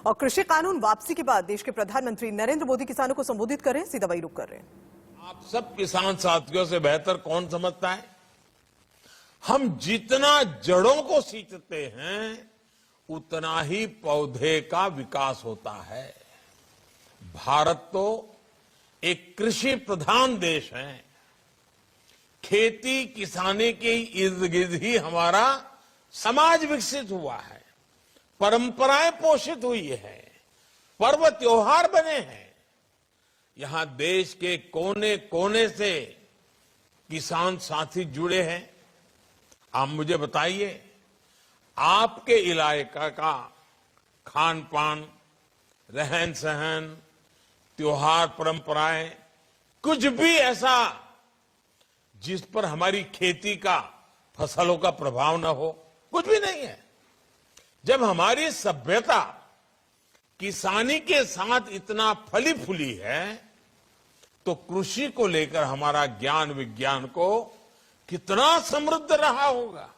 और कृषि कानून वापसी के बाद देश के प्रधानमंत्री नरेंद्र मोदी किसानों को संबोधित कर रहे हैं, सीधा वही रुख कर रहे हैं। आप सब किसान साथियों से बेहतर कौन समझता है? हम जितना जड़ों को सींचते हैं उतना ही पौधे का विकास होता है। भारत तो एक कृषि प्रधान देश है। खेती किसानी के इर्द गिर्द ही हमारा समाज विकसित हुआ है, परंपराएं पोषित हुई है, पर्व त्योहार बने हैं। यहां देश के कोने कोने से किसान साथी जुड़े हैं। आप मुझे बताइए, आपके इलाके का खान पान, रहन सहन, त्योहार, परंपराएं, कुछ भी ऐसा जिस पर हमारी खेती का, फसलों का प्रभाव न हो? कुछ भी नहीं है। जब हमारी सभ्यता किसानी के साथ इतना फली फूली है तो कृषि को लेकर हमारा ज्ञान विज्ञान को कितना समृद्ध रहा होगा,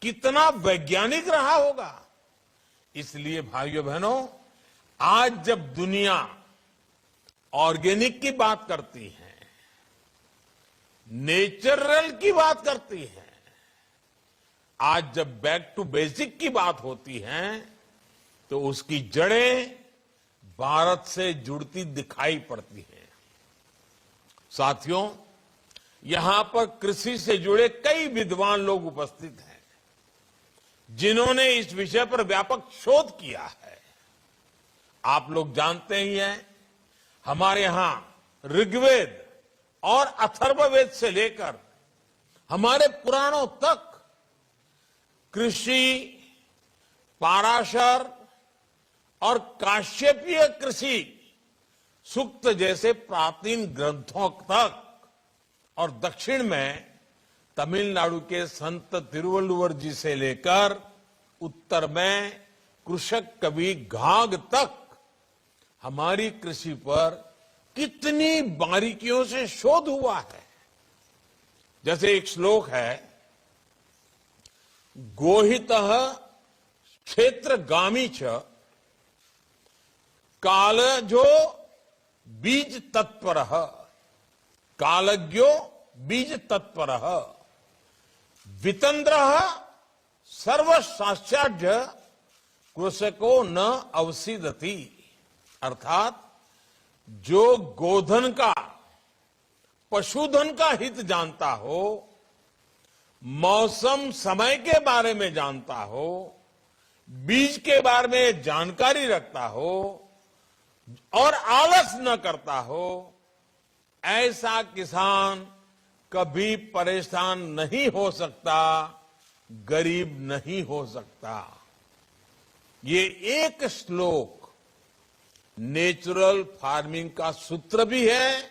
कितना वैज्ञानिक रहा होगा। इसलिए भाइयों बहनों, आज जब दुनिया ऑर्गेनिक की बात करती है, नेचुरल की बात करती है, आज जब बैक टू बेसिक की बात होती है तो उसकी जड़ें भारत से जुड़ती दिखाई पड़ती हैं। साथियों, यहां पर कृषि से जुड़े कई विद्वान लोग उपस्थित हैं जिन्होंने इस विषय पर व्यापक शोध किया है। आप लोग जानते ही हैं, हमारे यहां ऋग्वेद और अथर्ववेद से लेकर हमारे पुराणों तक कृषि, पाराशर और काश्यपीय कृषि सूक्त जैसे प्राचीन ग्रंथों तक, और दक्षिण में तमिलनाडु के संत तिरुवल्लुवर जी से लेकर उत्तर में कृषक कवि घाघ तक हमारी कृषि पर कितनी बारीकियों से शोध हुआ है। जैसे एक श्लोक है, गोहितः क्षेत्रगामी च कालजो बीज तत्परः, कालज्ञो बीज तत्परः, वितंद्रः सर्वशास्त्राढ्य कृषको न अवसीदति। अर्थात जो गोधन का, पशुधन का हित जानता हो, मौसम समय के बारे में जानता हो, बीज के बारे में जानकारी रखता हो और आलस न करता हो, ऐसा किसान कभी परेशान नहीं हो सकता, गरीब नहीं हो सकता। ये एक श्लोक नेचुरल फार्मिंग का सूत्र भी है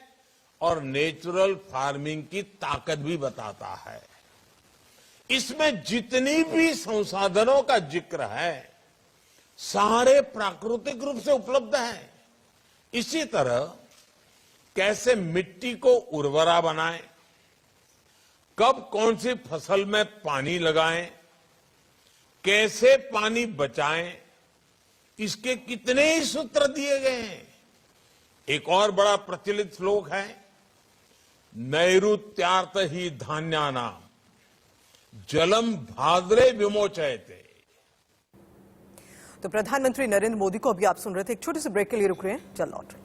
और नेचुरल फार्मिंग की ताकत भी बताता है। इसमें जितनी भी संसाधनों का जिक्र है सारे प्राकृतिक रूप से उपलब्ध हैं। इसी तरह कैसे मिट्टी को उर्वरा बनाएं, कब कौन सी फसल में पानी लगाएं, कैसे पानी बचाएं, इसके कितने ही सूत्र दिए गए हैं। एक और बड़ा प्रचलित श्लोक है, नैऋत्यार्थ ही धान्यानाम जलम भाद्रे विमोचयते। तो प्रधानमंत्री नरेंद्र मोदी को अभी आप सुन रहे थे। एक छोटे से ब्रेक के लिए रुक रहे हैं, चल लौट रहे हैं।